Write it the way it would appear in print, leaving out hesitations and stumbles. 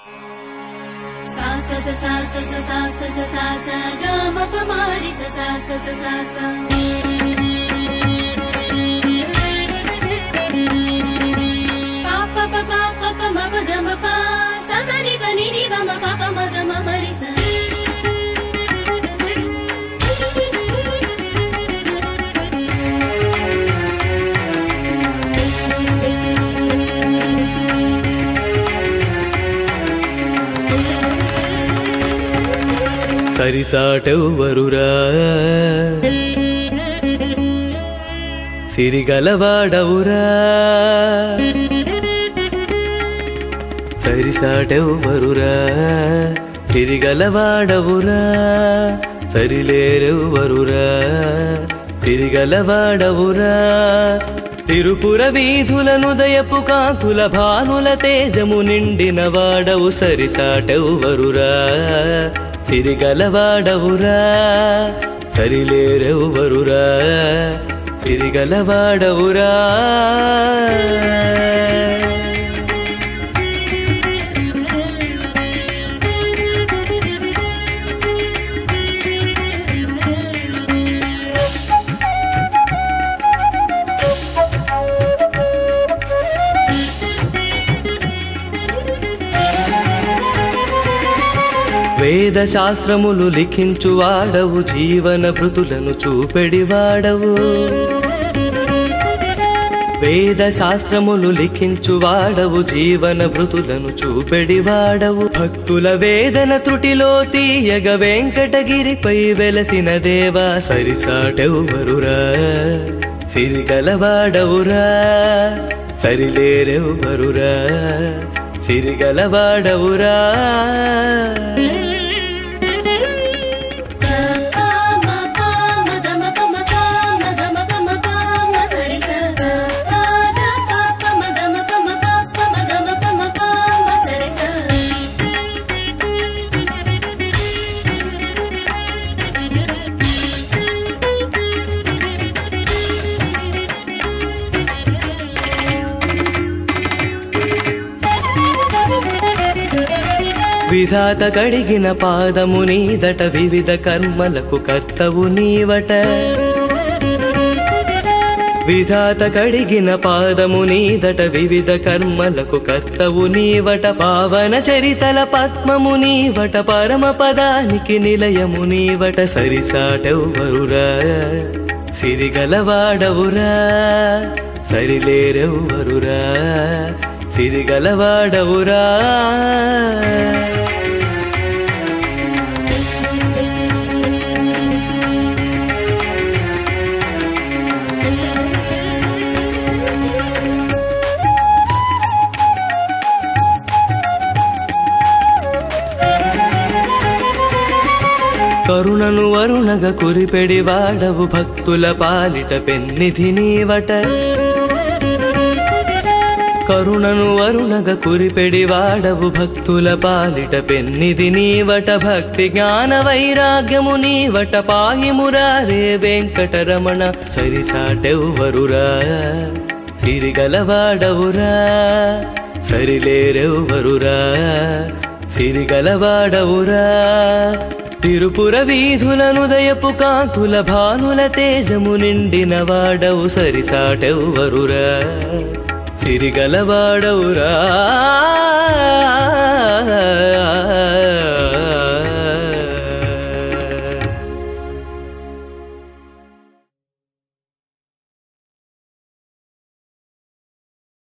sa sa sa sa sa sa sa sa sa sa sa ga ma pa ma ri sa sa sa sa sa sa pa pa pa pa pa pa ma pa ga ma pa sa sa ni pa ni ni ba ma pa pa ma ga ma ma ri sa సరిసాటెవ్వరురా సిరిగలవాడవురా సరిసాటెవ్వరురా సిరిగలవాడవురా సరిలేరెవ్వరురా సిరిగలవాడవురా తిరుపుర వీధులనుదయపు కాంతుల భానుల తేజము నిండిన వాడవు సరిసాటెవ్వరురా సిరిగలవాడవురా సరిలేరెవ్వరురా సిరిగలవాడవురా వేద శాస్త్రములు లిఖించువాడవు జీవన భృతులను చూపెడివాడవు వేద శాస్త్రములు లిఖించువాడవు జీవన భృతులను చూపెడివాడవు భక్తుల వేదన త్రుటిలో తీయగ వెంకటగిరిపై వెలసిన దేవా సరిసాటెవ్వరురా సిరిగలవాడవురా సరిలేరెవ్వరురా సిరిగలవాడవురా విధాత కడిగిన పాదము నీదట వివిధ కర్మలకు కర్తవు నీవట విధాత కడిగిన పాదము నీదట వివిధ కర్మలకు కర్తవు నీవట పావన చరితల పద్మము నీవట పరమ పదానికి నిలయము నీవట సరిసాటెవ్వరురా సిరిగలవాడవురా సరిలేరెవ్వరురా సిరిగలవాడవురా కరుణను వరుణగ కురిపెడివాడవు భక్తుల పాలిట పెన్నిధి నీవట కరుణను వరుణగ కురిపెడివాడవు భక్తుల పాలిట పెన్నిధి నీవట భక్తి జ్ఞాన వైరాగ్యము నీవట పాహి మురారే వెంకటరమణ సరిసాటెవ్వరురా సిరిగలవాడవురా సరిలేరెవ్వరురా సిరిగలవాడవురా తిరుపుర వీధులనుదయపు కాంతుల భానుల తేజము నిండిన వాడవు సరిసాటెవ్వరురా సిరిగలవాడవురా